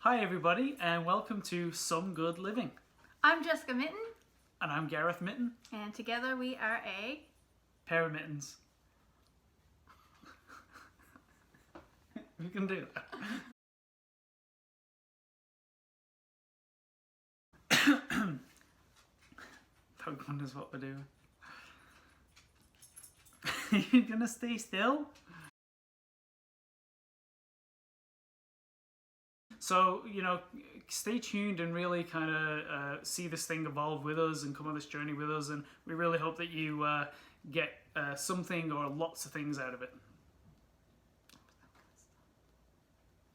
Hi everybody and welcome to Some Good Living. I'm Jessica Mitten. And I'm Gareth Mitten. And together we are a... pair of mittens. We can do that. Pokemon wonders what we're doing. You're gonna stay still? So, stay tuned and really kind of see this thing evolve with us and come on this journey with us. And we really hope that you get something or lots of things out of it.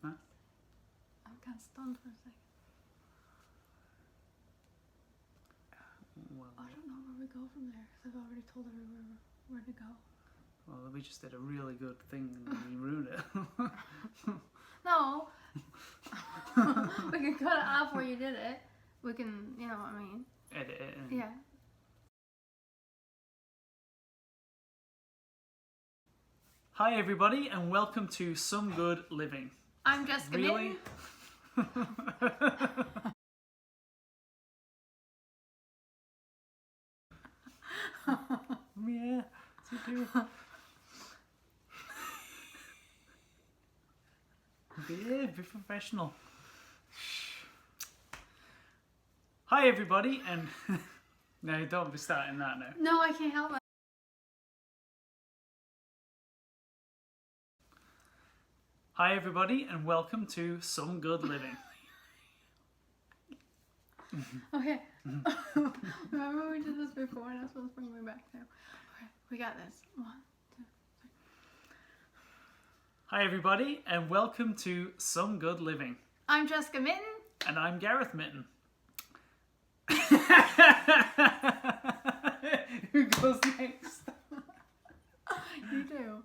Huh? I'm kind of stunned for a second. Well, I don't know where we go from there because I've already told everyone where to go. well, we just did a really good thing and then you ruined it. No. We can cut it off where you did it. We can, you know what I mean. Edit it. And... yeah. Hi everybody and welcome to Some Good Living. I'm Jessica Really? Mitten. Yeah, it's okay. Be professional. Hi everybody and no, don't be starting that now. No, I can't help it. Hi everybody and welcome to Some Good Living. Okay. Remember we did this before and I was supposed to bring me back now. Okay, we got this. 1, 2, 3. Hi everybody and welcome to Some Good Living. I'm Jessica Mitten. And I'm Gareth Mitten. Who goes next? You do.